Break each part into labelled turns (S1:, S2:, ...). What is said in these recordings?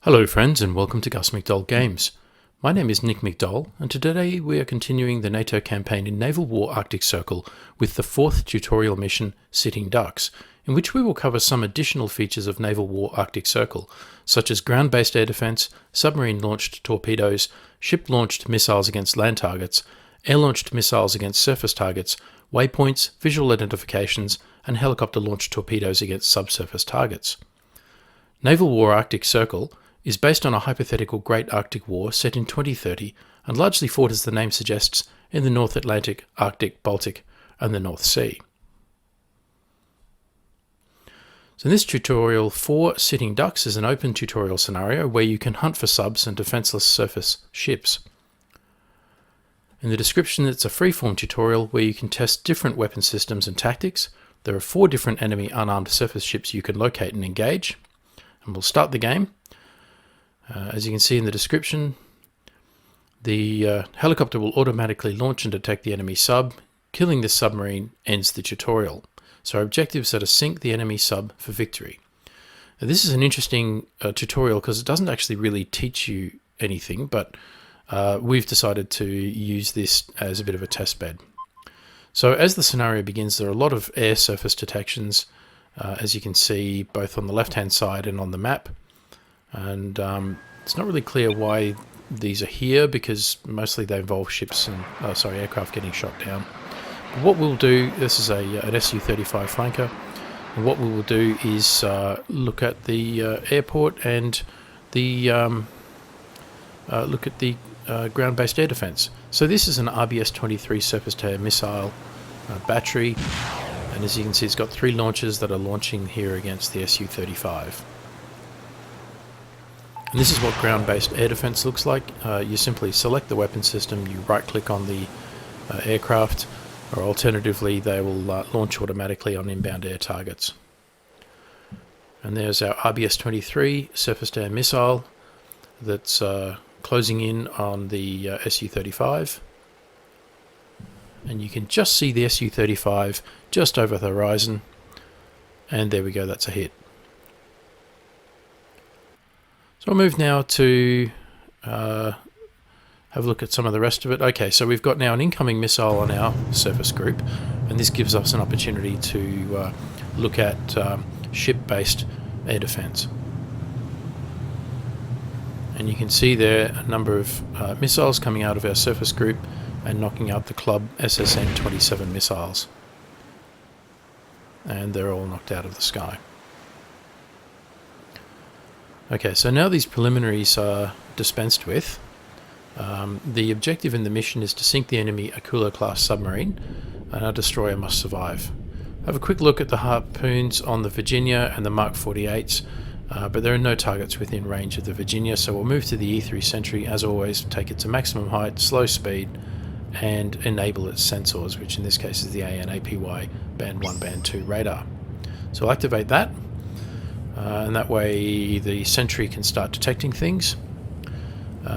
S1: Hello friends and welcome to gusmcdollgames. My name is Nick McDoll and today we are continuing the NATO campaign in Naval War Arctic Circle with the 4th tutorial mission Sitting Ducks, in which we will cover some additional features of Naval War Arctic Circle, such as ground-based air defense, submarine-launched torpedoes, ship-launched missiles against land targets, air-launched missiles against surface targets, waypoints, visual identifications, and helicopter-launched torpedoes against subsurface targets. Naval War Arctic Circle is based on a hypothetical Great Arctic War set in 2030 and largely fought, as the name suggests, in the North Atlantic, Arctic, Baltic and the North Sea. So in this tutorial, 4 Sitting Ducks is an open tutorial scenario where you can hunt for subs and defenceless surface ships. In the description, it's a freeform tutorial where you can test different weapon systems and tactics. There are 4 different enemy unarmed surface ships you can locate and engage. And we'll start the game. As you can see in the description, the helicopter will automatically launch and detect the enemy sub. Killing this submarine ends the tutorial. So our objectives are to sink the enemy sub for victory. Now, this is an interesting tutorial because it doesn't actually really teach you anything, but we've decided to use this as a bit of a test bed. So as the scenario begins, there are a lot of air surface detections, as you can see both on the left hand side and on the map. And it's not really clear why these are here, because mostly they involve ships and aircraft getting shot down. But what we'll do, this is an Su-35 flanker, and what we will do is look at the airport and the look at the ground-based air defense. So this is an RBS-23 surface-to-air missile battery, and as you can see, it's got 3 launchers that are launching here against the Su-35. And this is what ground-based air defense looks like. You simply select the weapon system, you right-click on the aircraft, or alternatively they will launch automatically on inbound air targets. And there's our RBS-23 surface-to-air missile that's closing in on the Su-35. And you can just see the Su-35 just over the horizon, and there we go, that's a hit. So I'll move now to have a look at some of the rest of it. Okay, so we've got now an incoming missile on our surface group, and this gives us an opportunity to look at ship-based air defense. And you can see there a number of missiles coming out of our surface group and knocking out the Club SSN-27 missiles. And they're all knocked out of the sky. Okay, so now these preliminaries are dispensed with. The objective in the mission is to sink the enemy Aquila-class submarine, and our destroyer must survive. Have a quick look at the harpoons on the Virginia and the Mark 48s, but there are no targets within range of the Virginia, so we'll move to the E3 Sentry, as always, take it to maximum height, slow speed, and enable its sensors, which in this case is the AN/APY Band 1, Band 2 radar. So I'll activate that. And that way the Sentry can start detecting things.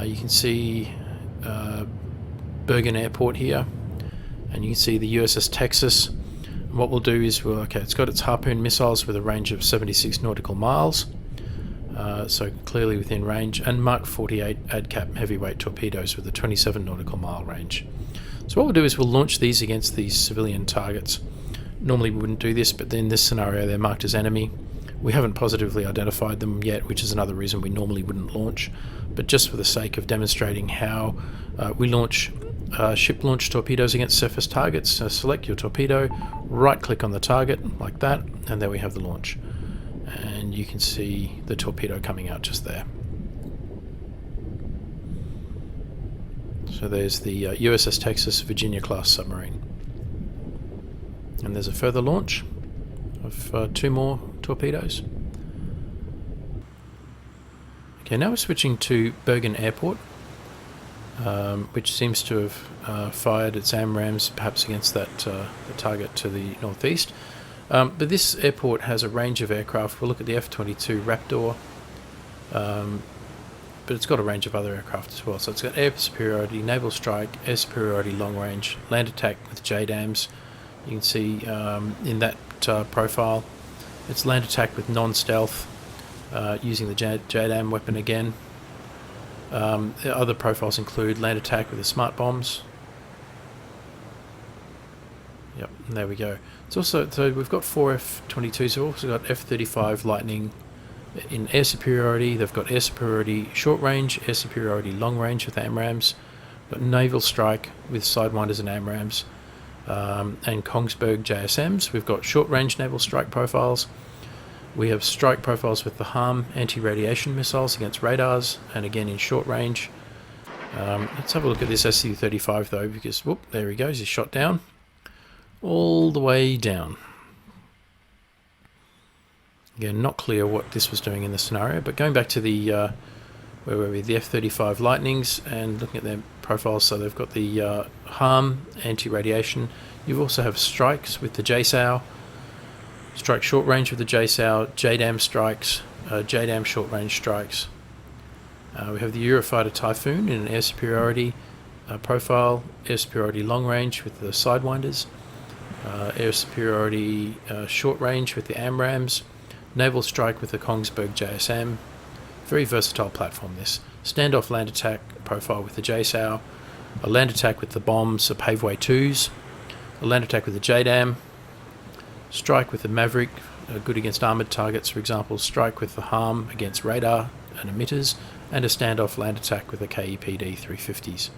S1: You can see Bergen Airport here, and you can see the USS Texas. And what we'll do is, it's got its Harpoon missiles with a range of 76 nautical miles, so clearly within range, and Mark 48 ADCAP heavyweight torpedoes with a 27 nautical mile range. So what we'll do is we'll launch these against these civilian targets. Normally we wouldn't do this, but in this scenario they're marked as enemy. We haven't positively identified them yet, which is another reason we normally wouldn't launch, but just for the sake of demonstrating how we launch ship-launched torpedoes against surface targets. So select your torpedo, right-click on the target like that, and there we have the launch. And you can see the torpedo coming out just there. So there's the USS Texas Virginia-class submarine. And there's a further launch of 2 more torpedoes. Okay, now we're switching to Bergen Airport, which seems to have fired its AMRAAMs perhaps against that the target to the northeast. But this airport has a range of aircraft. We'll look at the F-22 Raptor, but it's got a range of other aircraft as well. So it's got air superiority, naval strike, air superiority long range, land attack with JDAMs. You can see in that profile, it's land attack with non-stealth, using the JDAM weapon again. Other profiles include land attack with the smart bombs. Yep, and there we go. It's also, so we've got 4 F-22s. We've also got F-35 Lightning in air superiority. They've got air superiority short range, air superiority long range with AMRAAMs. We've got naval strike with sidewinders and AMRAAMs, and Kongsberg JSMs. We've got short range naval strike profiles. We have strike profiles with the HARM anti-radiation missiles against radars, and again in short range. Let's have a look at this SU-35 though, because whoop, there he goes. He's shot down, all the way down. Again, not clear what this was doing in the scenario, but going back to the where were we? The F-35 Lightnings, and looking at their profiles, so they've got the HARM anti-radiation. You also have strikes with the JSOW, strike short range with the JSOW, JDAM strikes, JDAM short range strikes. We have the Eurofighter Typhoon in an air superiority profile, air superiority long range with the sidewinders, air superiority short range with the AMRAAMs, naval strike with the Kongsberg JSM. Very versatile platform this. Standoff land attack profile with the JSOW, a land attack with the bombs, the Paveway 2s, a land attack with the JDAM, strike with the Maverick, good against armoured targets, for example, strike with the HARM against radar and emitters, and a standoff land attack with the KEPD 350s.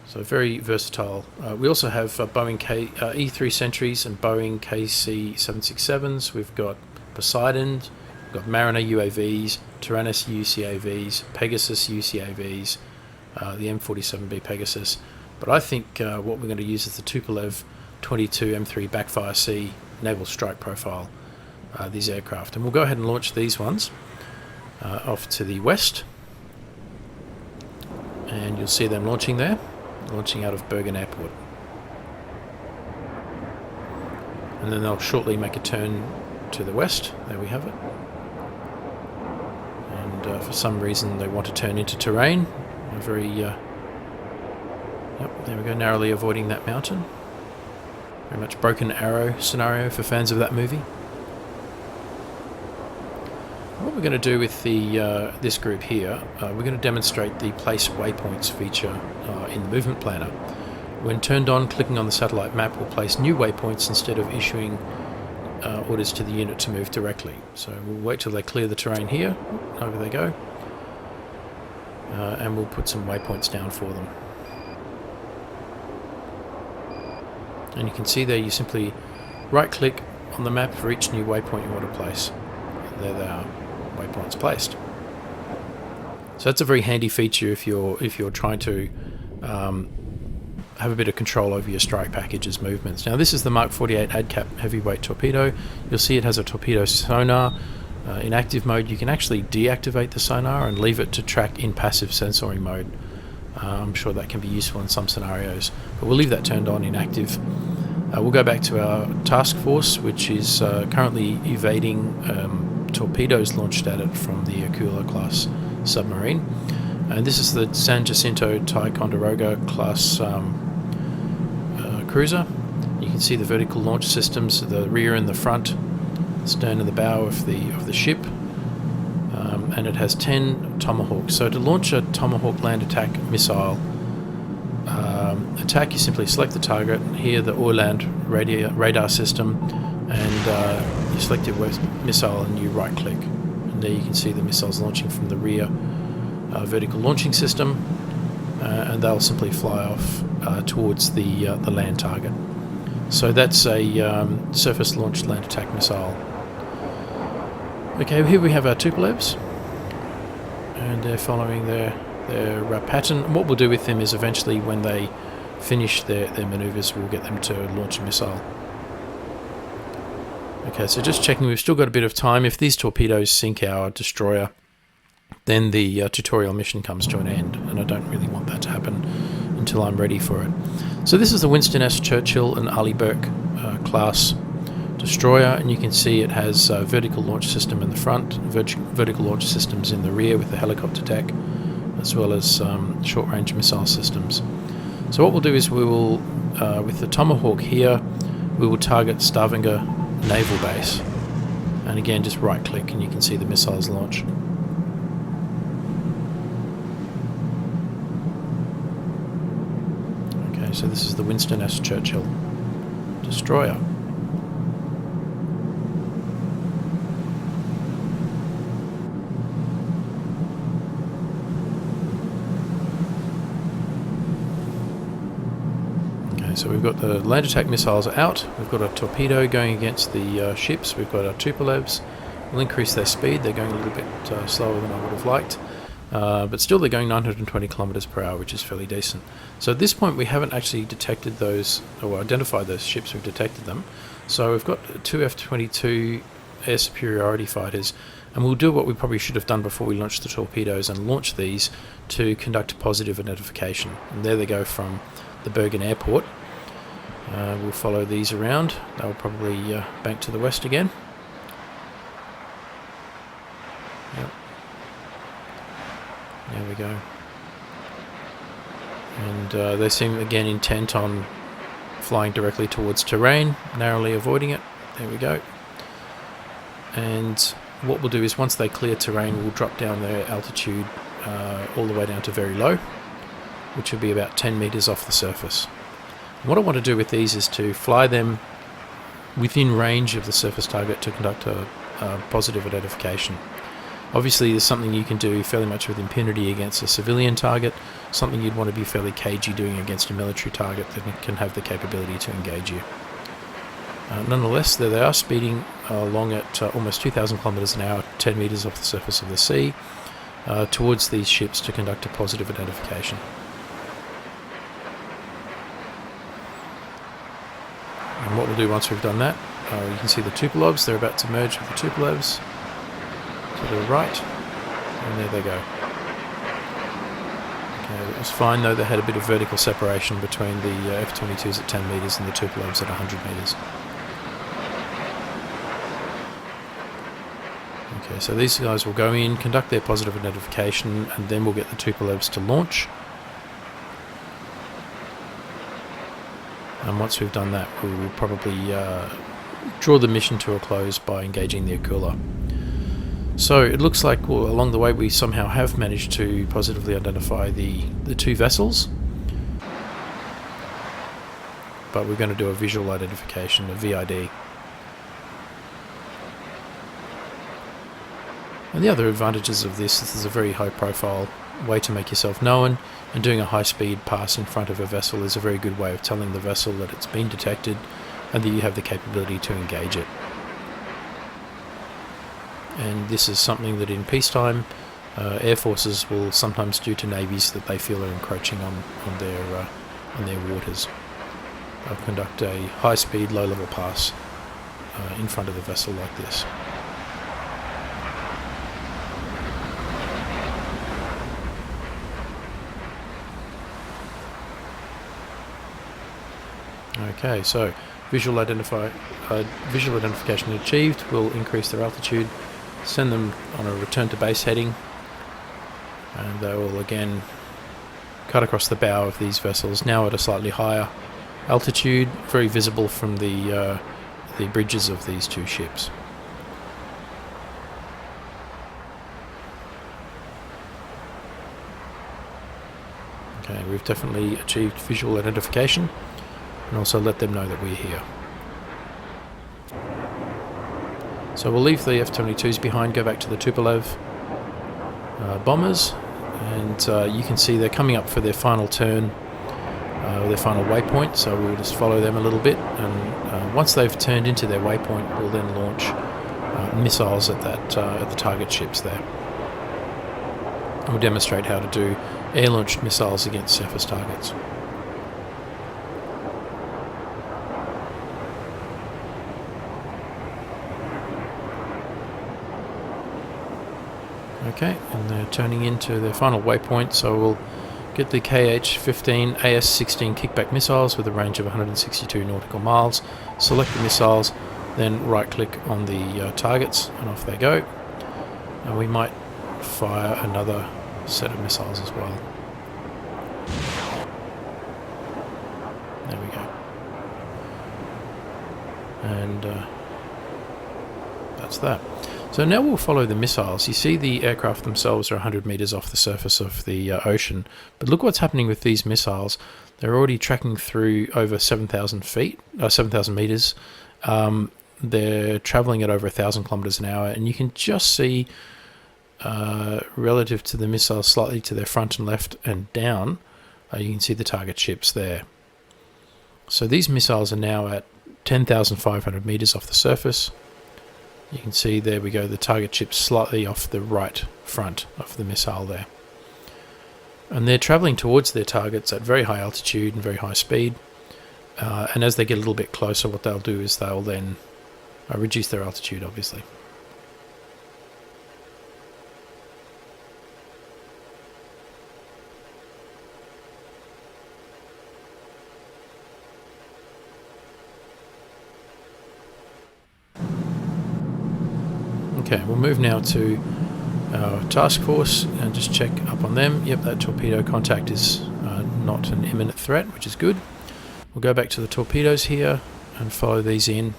S1: So very versatile. We also have Boeing E3 Sentries and Boeing KC-767s. We've got Poseidon, we've got Mariner UAVs, Tyrannus UCAVs, Pegasus UCAVs, the M47B Pegasus. But I think what we're going to use is the Tupolev 22 M3 Backfire C naval strike profile, these aircraft. And we'll go ahead and launch these ones off to the west. And you'll see them launching there, launching out of Bergen Airport. And then they'll shortly make a turn to the west. There we have it. And for some reason they want to turn into terrain. A very yep, there we go, narrowly avoiding that mountain. Very much Broken Arrow scenario for fans of that movie. What we're going to do with the this group here, we're going to demonstrate the place waypoints feature in the movement planner. When turned on, clicking on the satellite map will place new waypoints instead of issuing orders to the unit to move directly. So we'll wait till they clear the terrain here. Over they go. And we'll put some waypoints down for them. And you can see there, you simply right click on the map for each new waypoint you want to place. And there they are, waypoints placed. So that's a very handy feature if you're trying to have a bit of control over your strike package's movements. Now this is the Mark 48 ADCAP heavyweight torpedo. You'll see it has a torpedo sonar. In active mode you can actually deactivate the sonar and leave it to track in passive sensoring mode. I'm sure that can be useful in some scenarios, but we'll leave that turned on in active. We'll go back to our task force, which is currently evading torpedoes launched at it from the Aquila class submarine. And this is the San Jacinto Ticonderoga class cruiser. You can see the vertical launch systems, the rear and the front, stern and the bow of the ship, and it has 10 Tomahawks. So to launch a Tomahawk land attack missile attack, you simply select the target, here the Orland radar system, and you select your missile and you right click, and there you can see the missiles launching from the rear vertical launching system, and they'll simply fly off towards the land target. So that's a surface launched land attack missile. Okay, here we have our Tupolevs, and they're following their pattern. What we'll do with them is eventually, when they finish their manoeuvres, we'll get them to launch a missile. Okay, so just checking, we've still got a bit of time. If these torpedoes sink our destroyer, then the tutorial mission comes to an end, and I don't really want that to happen until I'm ready for it. So this is the Winston S. Churchill and Arleigh Burke class destroyer, and you can see it has a vertical launch system in the front, vertical launch systems in the rear with the helicopter deck, as well as short-range missile systems. So what we'll do is we will, with the Tomahawk here, we will target Stavanger Naval Base. And again, just right click and you can see the missiles launch. Okay, so this is the Winston S. Churchill destroyer. So we've got the land attack missiles out, we've got a torpedo going against the ships, we've got our Tupolevs. We'll increase their speed, they're going a little bit slower than I would have liked, but still they're going 920 kilometers per hour, which is fairly decent. So at this point we haven't actually detected those, or identified those ships, we've detected them. So we've got two F-22 air superiority fighters, and we'll do what we probably should have done before we launched the torpedoes and launch these to conduct a positive identification. And there they go from the Bergen airport. We'll follow these around. They'll probably bank to the west again. Yep. There we go. And they seem again intent on flying directly towards terrain, narrowly avoiding it. There we go. And what we'll do is once they clear terrain, we'll drop down their altitude all the way down to very low, which will be about 10 meters off the surface. What I want to do with these is to fly them within range of the surface target to conduct a positive identification. Obviously there's something you can do fairly much with impunity against a civilian target, something you'd want to be fairly cagey doing against a military target that can have the capability to engage you. Nonetheless, there they are, speeding along at almost 2,000 kilometers an hour, 10 meters off the surface of the sea, towards these ships to conduct a positive identification. And what we'll do once we've done that, you can see the Tupolevs, they're about to merge with the Tupolevs to the right, and there they go. Okay, it was fine though, they had a bit of vertical separation between the F-22s at 10 meters and the Tupolevs at 100 meters. Okay, so these guys will go in, conduct their positive identification, and then we'll get the Tupolevs to launch. And once we've done that, we will probably draw the mission to a close by engaging the Akula. So it looks like along the way we somehow have managed to positively identify the two vessels. But we're going to do a visual identification, a VID. And the other advantages of this is a very high profile way to make yourself known, and doing a high speed pass in front of a vessel is a very good way of telling the vessel that it's been detected and that you have the capability to engage it. And this is something that in peacetime air forces will sometimes do to navies that they feel are encroaching on their waters. They'll conduct a high speed low level pass in front of the vessel like this. Okay, so visual identification achieved. We'll increase their altitude, send them on a return to base heading, and they will again cut across the bow of these vessels, now at a slightly higher altitude, very visible from the bridges of these two ships. Okay, we've definitely achieved visual identification, and also let them know that we're here. So we'll leave the F-22s behind, go back to the Tupolev bombers, and you can see they're coming up for their final turn, their final waypoint, so we'll just follow them a little bit, and once they've turned into their waypoint, we'll then launch missiles at the target ships there. And we'll demonstrate how to do air-launched missiles against surface targets. Okay, and they're turning into their final waypoint, so we'll get the KH-15 AS-16 kickback missiles with a range of 162 nautical miles, select the missiles, then right-click on the targets, and off they go. And we might fire another set of missiles as well. There we go. And that's that. So now we'll follow the missiles. You see the aircraft themselves are 100 meters off the surface of the ocean, but look what's happening with these missiles. They're already tracking through over 7,000 feet, 7,000 meters. They're traveling at over 1,000 kilometers an hour, and you can just see, relative to the missiles, slightly to their front and left and down, you can see the target ships there. So these missiles are now at 10,500 meters off the surface. You can see, there we go, the target ship's slightly off the right front of the missile there. And they're traveling towards their targets at very high altitude and very high speed. And as they get a little bit closer, what they'll do is they'll then reduce their altitude, obviously. Okay, we'll move now to our task force and just check up on them. Yep, that torpedo contact is not an imminent threat, which is good. We'll go back to the torpedoes here and follow these in.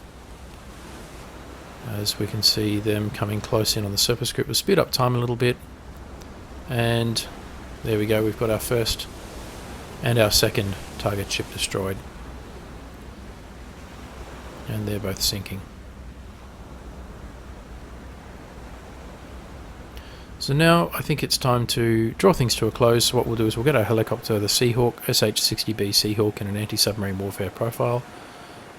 S1: As we can see them coming close in on the surface group. We'll speed up time a little bit. And there we go, we've got our first and our second target ship destroyed. And they're both sinking. So now I think it's time to draw things to a close. So what we'll do is we'll get our helicopter, the Seahawk, SH-60B Seahawk, in an anti-submarine warfare profile.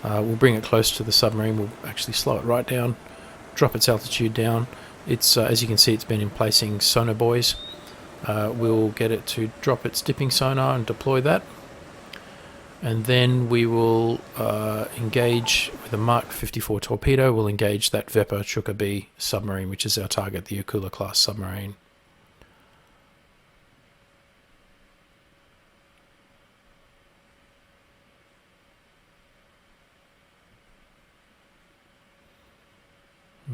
S1: We'll bring it close to the submarine. We'll actually slow it right down, drop its altitude down. It's as you can see, it's been in placing sonar buoys. We'll get it to drop its dipping sonar and deploy that. And then we will engage with a Mark 54 torpedo. We'll engage that Vepa Chuka B submarine, which is our target, the Yakula class submarine.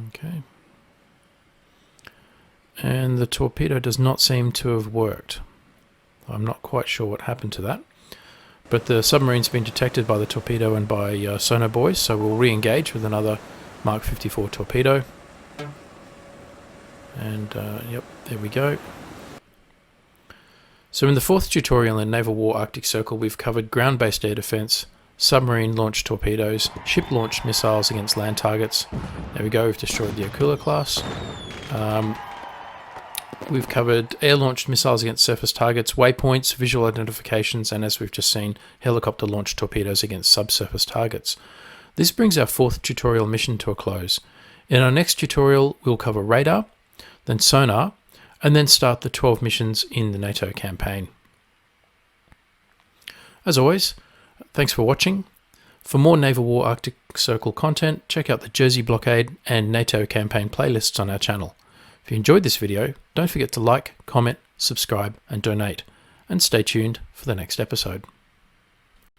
S1: Okay. And the torpedo does not seem to have worked. I'm not quite sure what happened to that. But the submarine's been detected by the torpedo and by sonar buoys, so we'll re-engage with another Mark 54 torpedo. And yep, there we go. So in the fourth tutorial in Naval War Arctic Circle, we've covered ground-based air defense, submarine-launched torpedoes, ship-launched missiles against land targets. There we go, we've destroyed the Yakula class. We've covered air-launched missiles against surface targets, waypoints, visual identifications, and as we've just seen, helicopter-launched torpedoes against subsurface targets. This brings our fourth tutorial mission to a close. In our next tutorial, we'll cover radar, then sonar, and then start the 12 missions in the NATO campaign. As always, thanks for watching. For more Naval War Arctic Circle content, check out the Jersey Blockade and NATO campaign playlists on our channel. If you enjoyed this video, don't forget to like, comment, subscribe, and donate. And stay tuned for the next episode.